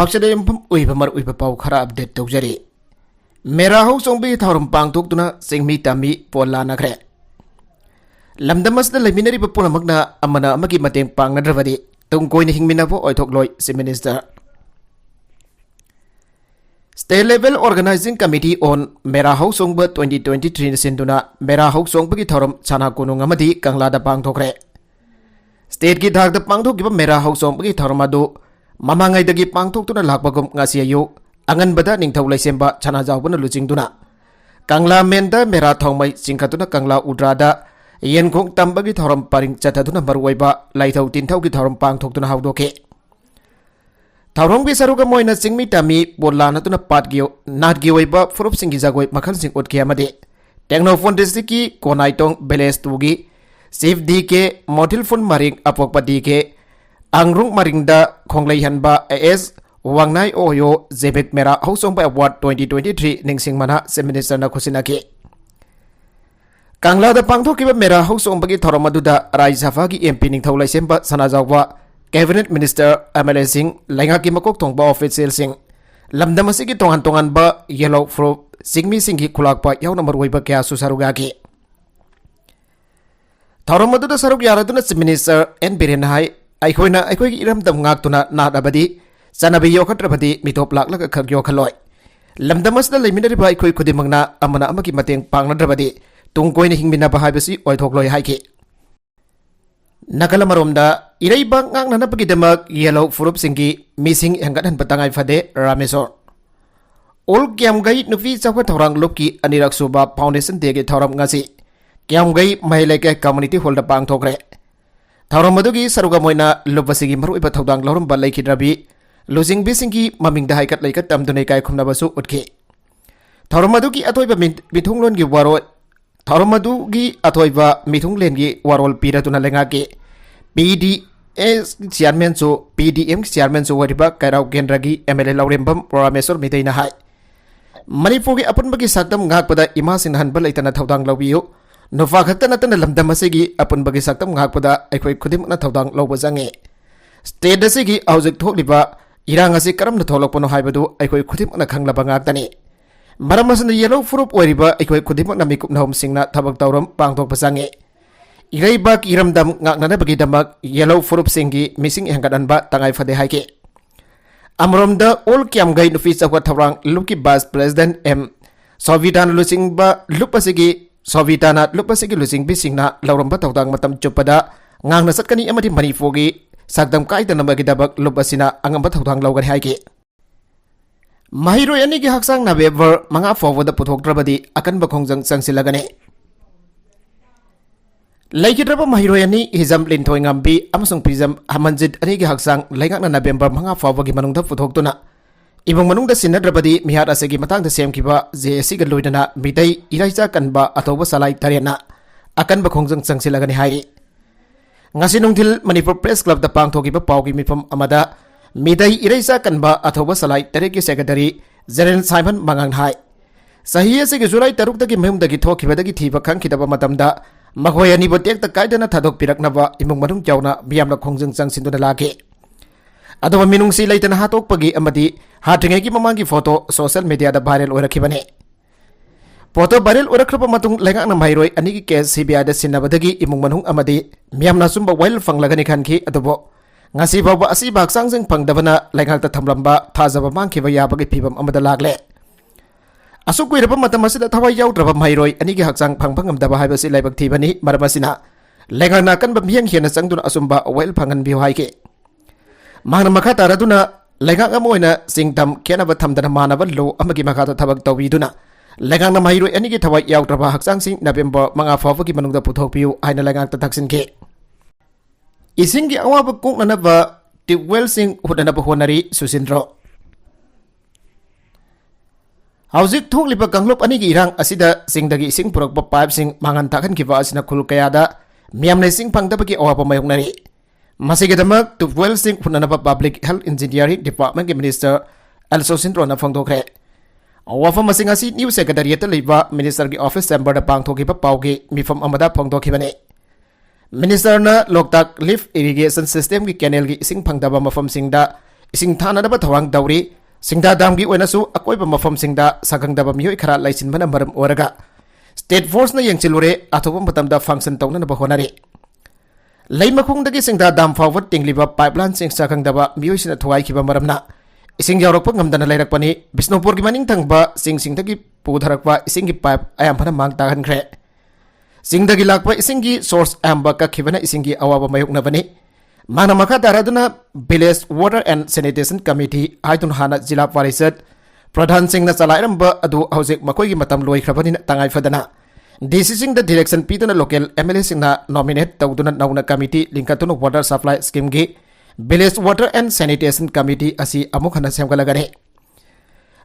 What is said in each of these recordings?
Paksada yampham uiba mar uiba pau khara update tawjari. Mera hau songbi thauram pangthokduna singmi tami polla nakre. Lamdamasda leminari punamakna amana amagi mateng pangnadravadi tungkoina hingminabo oithokloi si minister. State Level Organizing Committee on Mera Hau Songba 2023 sinduna Mera Hau Songbagi thauram chana kunung amadi kanglada pangthokre. State ki thakda pangthokkiba Mera Hau Songbagi thauram adu mamangaidagi pangthoktuna lakpagum ngasi ayu anganbada ningthau laisemba chana jawbana luchingduna Kangla menda Mera thongmai chingkhatuna Kangla udrada yenkong tambagi thauram paring chathaduna maruwaiba laithau tinthau ki thauram pangthoktuna haudoke. Thauram ki saruga moina singmi tami bolla tuna patgio natgi waiba furup singi jagoi makhal sing utki amade Technophone district ki konaitong beles tugi Save DK motil phone maring apokpa DK Angrung maringda khonglei hanba AS wangnai oyo Zebek Mera Hausongba Award 2023 ningsing mana se minister na khusinaki Kangla da pangthokiba Mera Hausongbagi thoram aduda Rai Sabha ki MP ningthau laisemba sanajawwa Cabinet Minister MLA Singh laingaki makok thongba official sing lamdam asigi tongan ba yellow fro singmi singhi khulakpa yauna marwaiba kya susarugaki thoram aduda saruk yaraduna Chief Minister N Biren hai Aikoina iram dam ngaktuna nadabadi sanabi yokhatrabadi mitop laklaka khak yokhaloi lamdamasda leiminariba aikoi khudimangna amana amaki mateng pangnadrabadi tungkoina hingminaba haibasi oithokloi haiki Nakalamaromda iraiba ngangnanapagidamag yellow furup singki missing hanggathan patangai fade Ramesor Ol Kiamgai nufi chawha thorang lopki anirak suba foundation dege thoram ngasi Kiamgai maileke community hall da pangthokre Thauram adugi saruga moina lubasigi maruiba thodang lorumba laikhidrabi losing bisingi mamingda haikat laikat tamdunai kai khumnabasu utki Thauram adugi atoiba mithunglon gi waro Thauram adugi atoiba mithunglen gi warol piratuna lengaki PDS chairman so PDM chairman so wariba kairau gendragi MLA Laurembam Ramesor Midaina hai Manipur gi apunbagi sakdam ngakpada imasin hanba laitana thodang lawiyo Nufa khakta natana lamdam asigi apun bagi saktam ngakpada aikoi khudimna thodang lawba jange state asigi aujik thokliba irang asi karamna tholokpano haibadu aikoi khudimna khanglaba ngaktani maramasna yellow furup oiriba aikoi khudimna mikupnahom singna thabak tawram pangthokpa jange iraiba iramdam ngaknana bagi damak yellow furup singi missing hanggadanba tangai fade haike amromda ol kiamgai nufi chawha thawrang luki vice president M Sovidan lusingba lupasigi Sovitana lupasigi lusing bisingna lauramba tawdang matam chupada ngangna satkani amadi manifogi sakdam kaidana magidabak lupasina angamba tawdang lawgan haiki Mahiro yani gi haksang na bever manga forward puthokdrabadi akan bakhongjang sangsilagane Laikidraba mahiro yani hizam linthoi ngambi amasung prizam hamanjit ani gi haksang laingakna November manga forward gi manungda puthokduna Ibang manungda sinadrabadi mihat asegi matang da semkiba JSC galoidana midai iraicha kanba athoba salai tarena akan bakhongjang sangsilagani hai ngasi nungthil Manipur Press Club da pangthokiba paugi mifam amada midai iraicha kanba athoba salai tareki secretary General Simon Mangang hai sahi asegi July 3 dagi memdagi thokibadagi thiba khangkhidaba matamda makhoi ani botek ta kaidana thadok piraknaba imung manung jauna biamna khongjang sangsinduna lake Adoma minungsi laitana hatokpagi amadi hatringai ki mamangi photo social media da viral oirakhibane photo viral oirakhaba matung lengakna mairoi ani ki case CBI da sinabadagi imung manung amadi miyamna sumba wild fanglagani khanki adobo ngasi bawa asi baksang jeng pangdabana lengakta thamlamba thajaba mangkhiba yabagi phibam amada lagle asuk kuiraba matam asida thawai yaudraba mairoi ani ki hakchang phangphangam daba haibasi laibak thibani maramasina lengakna kanba miyang hiana sangduna asumba wild phangan biu haike Mangna makha taraduna lengak amoina singtam kenaba thamdana manaba lo amagi makha thabak tawiduna lengang na mahiro ani gi thawai yautraba haksang sing November manga fawa gi manungda puthokpiu aina lengang ta thaksin ke ising gi awaba kung nanaba tiwel sing hudanaba honari Susindro Hauzik thokliba kanglop ani gi irang asida singdagi sing purakba pipe sing mangan takhan kiwa asina khul kayada miyamne sing phangdaba gi awaba mayongnari Masigadamak to Welsing Punanapa Public Health Engineering Department Minister Also Sindro na Fangdokre. Wafa Masingasi New Secretariat Liba Minister ki Office Chamber da Pangthoki pa Paugi Mifam Amada Pangdokibane. Minister na Loktak Lift Irrigation System ki Canal ki Ising Pangdaba Mafam Singda ising thananaba thawang dawri singda damgi oinasu akoiba mafamsingda sagangdaba mioi khara laisinbana maram oraga state force na yengchilure athopa matamda function tawnanaba honari leimakhungdagi singda dam forward tingliba pipeline sing sagangdaba mioi sina thuai khiba maramna ising yaurokpa ngamdana lairakpani Bisnupur gi maning thangba singdagi pudharakpa isingi pipe ayam phana mang tahankhre singdagi lakpa isingi source amba ka khibana isingi awaba mayoknabani Mana maka daraduna Village Water and Sanitation Committee haitun hana jila parisad Pradhan Singh na salairamba adu hausik makoy matam loi khrabani tangay fadana Decision the direction pituna local MLA sing na nominate tawduna nauna committee linkatun water supply scheme gi Village Water and Sanitation Committee asi amuk hana semgalagani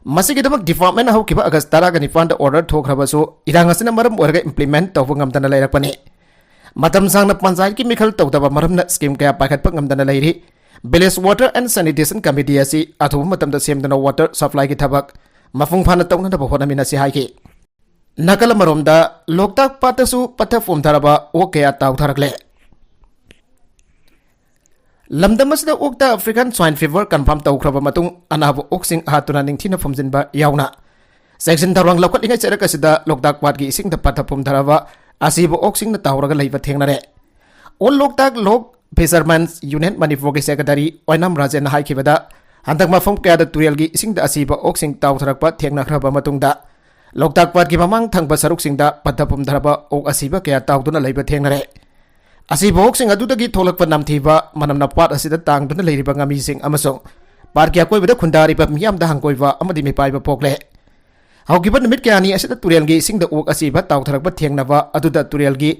Masigidamak department hau kiba August taraga nifan da order thokrabasu irangasina maram orga implement tawbungam dana lairakpani Matam sang na panchayat ki mikhal tawdaba maramna scheme kaya pakhatpa ngamdana lairi Village Water and Sanitation Committee asi athuba matamda semdana water supply ki thabak mafung phana tawna ba honamina si haiki nakala maromda Loktak patasu patha fomtharaba o kaya tawtharakle lamdamasda okta African Swine Fever confirm tawkhraba matung anabu oksing hatuna ningthina phomjinba yauna section tharwang lokat ingai cherakasida Loktak pat gi ising da patha fomtharaba Asibo oksing na tawraga laiba thengnare All Loktak Lok Fishermen's Union Manipur ki secretary Oinam Rajan haikibada handak mafam kaya da turial gi ising da asiba oksing tawthrakpa thengna khraba matungda Loktak pat ki mamang thangba saruk singda padapum dharaba ok asiba kaya tawduna laiba thengnare Asiba oksing adudagi tholakpa namthiba manamna pat asida tangduna leiriba ngami sing amasong pat kya koibada khundariba miyam da hangkoiba amadi mipaiba pokle Haugiba numit kaya ni asida turial gi ising da ok asiba tawtharakpa thengnaba aduda turial gi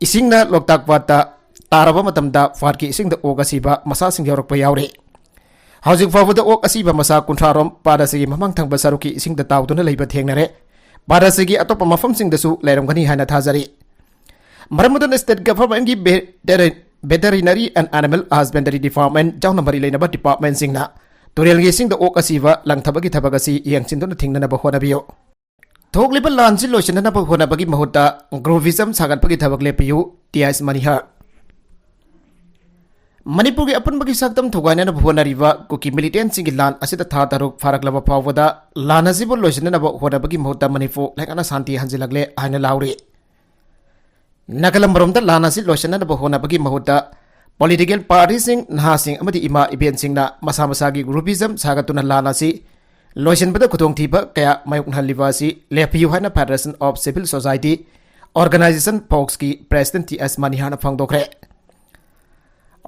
ising na Loktak pata taraba matamda farki ising da ok asiba masa sing yaurakpa yaure Haujik fawada ok asiba masa kuntrarom pada sigi mamang thangba saruki ising da tawduna leiba thengnare pada sigi atopa mafam sing dasu leiramgani haina thajari Maramudan state government gi veterinary and animal husbandry department jauna mari leinaba department singna Turial gi sing da ok asiba langthabagi thabagasi yangchinduna thingnana ba honabiyo Thogliba lanji loishanana ba honabagi mahutta grovism sagatpagi thabak lepiyu TS Manihar Manipur gi apunbagi saktam thogainana ba honariba kuki militant sing lan asida tha taruk faraklaba pawada lan asibo loishanana ba honabagi mahutta Manipur laikana santi hanjilagle aina lauri Nagalam baromda lan asi loishanana ba honabagi mahutta Political parties sing naha sing amadi ima event sing na masa-masagi groupism sagatuna lana si loishan bada kutong thiba kaya mayuk haliba si lepiyu haina Federation of Civil Society Organization Fox ki President TS Manihana phangdokre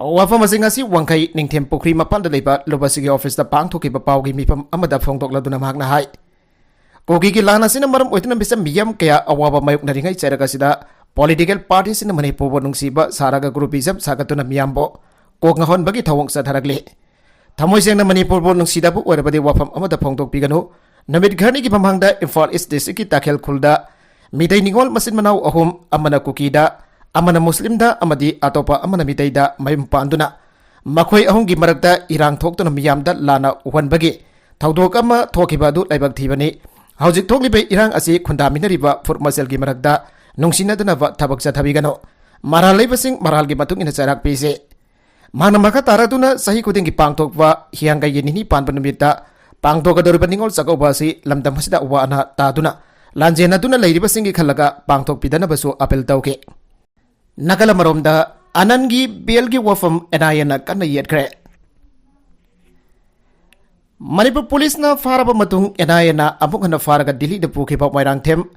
Wafam asing asi wangkai ningthem pokri mapan da leiba lobasigi office da pangthokiba pawgi mipam amada phangdokladuna magna hai Kogi ki lana sina maram oitna bisa miyam kaya awaba mayuk naringai cheraka sida Political parties in Manipur nungsiba saraga groupism sagatuna miyambo kok ngahon bagi thawong sa tharakle thamoi seng na Manipur nungsidabu orabadi wafam amada phongtok pigano namit ghani ki pamhangda Imphal East District ki Takhel Khulda midai ningol masin manau ahum amana kukida amana muslimda amadi atopa amana midaida mayum panduna makhoi ahum gi marakta irang thoktuna miyamda lana uhanbagi thawdok ama thokiba du laibak thibani haujik thoklibe irang asi khunda minariba furmasel gi marakda Nungsina danaba tabak sa thabigano maral leibasing maral gi matung ina charak pise mana maka taraduna sahi kuding gi pangtokwa hiangga yenini panpanumita pangtoka dorba ningol sako basi lamdam hasida uwa ana taduna lanjena duna leiribasing gi khalaga pangtok pidana basu apel tauke nakala maromda anangi belgi wafam enayana kana yetkre Manipur police na faraba matung enayana amuk hana faraga Delhi da puke pa mairang them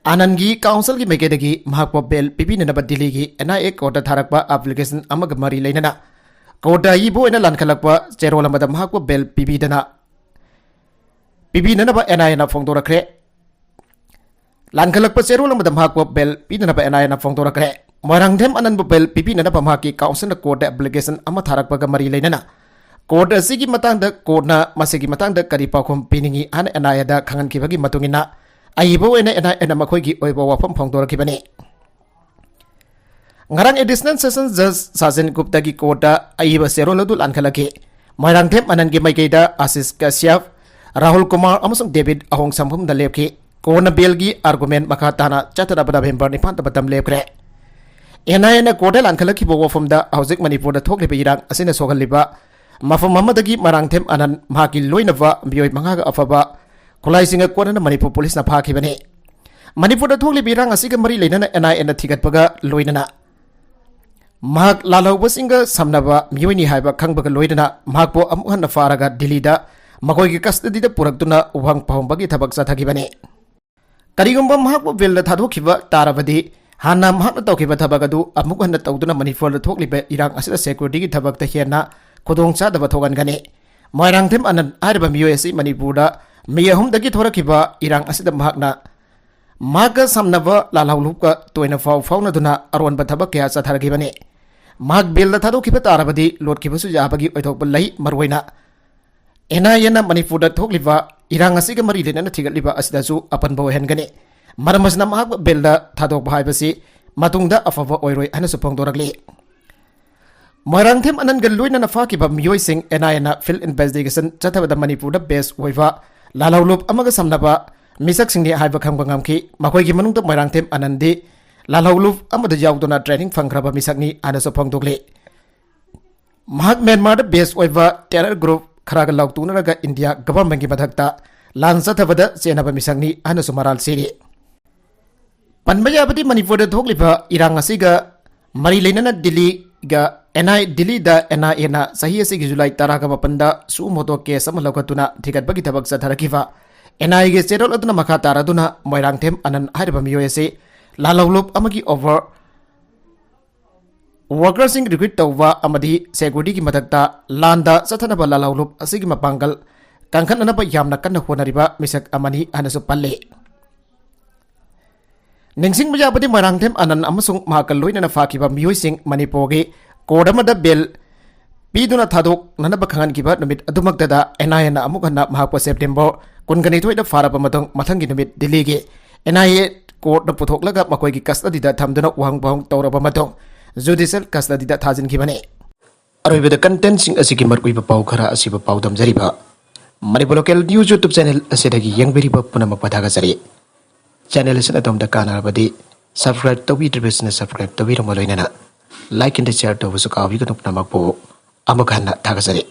Anangi council ki mekedagi mahakpa bel pipinanaba Delhi ki NIA kota tharakpa application amaga mari leinana kota ibo ena lankhalakpa cherolamada mahakpa bel pipinanaba NIA na phongdorakre lankhalakpa cherolamada mahakpa bel pipinanaba NIA na phongdorakre marangdhem ananba bel pipinanaba mahaki council kota application ama tharakpa ga mari leinana kota sigi matangda kona masigi matangda kari pakhom piningi an NIA da khangan kibagi matungina Aibo ena makhoi gi oibo wafam phongdorakibani Ngarang additional session judge Sajen Gupta gi kota aiba seroladul ankhalaki Mairangthem anangi maikeida Asis Kashyap Rahul Kumar amasung David ahong samphum da lepki kona belgi argument makha tana chatada November ni phanta batam lepkre ena kota ankhalaki bo wafam da haujik Manipur da thokliba irang asina sogalliba mafam amadagi marangthem anan mahaki loinava mioi mangaga afaba khulaisinga konana Manipur police na phakibani Manipur da thokli birang asiga mari leinana NIA na thigatpaga loinana mahak lalaubasinga samnaba mioi ni haiba khangbaga loinana mahakpo amuhan na faraga Delhi da makoi ki custody da puraktuna uhang pahombagi thabak sathagibani karigumba mahakpo bill da thadokhiba tarabadi Hana mahakna tawkiba thabak adu amuk hanna tawduna Manipur da thokliba irang asida security ki thabak ta hena khudong chadaba thogan gani moirangthem anan ariba mioi asi Manipur da miyahum dagi thorakiba irang asida mahakna maga samnaba lalhaulupka toina fauna duna aronba thabak kya satharagibani mahak bill da thadokhiba tarabadi lotkibasu jabagi oithokba lai marwaina NIA Manipur da thokliba irang asiga mari lenana thigatliba asidasu apanbo hengani Maramasna mahak bill da thadok bhaibasi matungda afava oiroi hana supongdoragli Moirangthem anan galluina na fakiba mioi sing NIA na field investigation chathabada Manipur da base oiva lalhaulup amaga samnaba misak singni haiba khangba ngamki makoi gi manungda Moirangthem anandi lalhaulup amada yauduna training fangraba misakni ana supongdogli mahak Myanmar da base oiva terror group kharaga lautuna India government gi madhakta lan chathabada chenaba misakni ana sumaral siri Panbayabadi Manipur da thokliba irang asiga mari leinana Delhi ga NIA Delhi da NIA na sahi asigi July 18 su moto case ama lokatuna thigatbagi thabak satharakiba NIA ge serol aduna makha taraduna Moirangthem anan hariba mioi ase lalhaulup amagi over workers sing recruit tawwa amadi security ki madakta landa sathanaba lalhaulup asigi mapangal kangkhan anaba yamna kanna honariba misak amani anasu palle Ningsing majabadi Moirangthem anan amasung mahakaloina na fakiba mioi sing Manipur ge kodamada bill piduna thadok nanaba khangan kiba numit adumagdada NIA na amukhanna mahakpa September kungani thoida faraba matang mathangi numit Delhi ge NIA court na puthoklaga makoi gi custody da thamduna uhang bahong tawraba matong judicial custody da thajin kibane aroibada content sing asigi markuiba pau khara asiba pau damjariba Manipur local news YouTube channel asidagi yangberiba punama padaga jari channel asina tomda kanarabadi subscribe tawidribesna subscribe tawiramo loinana like and share to busu kawi kanuk namakpo amakhanna thagajari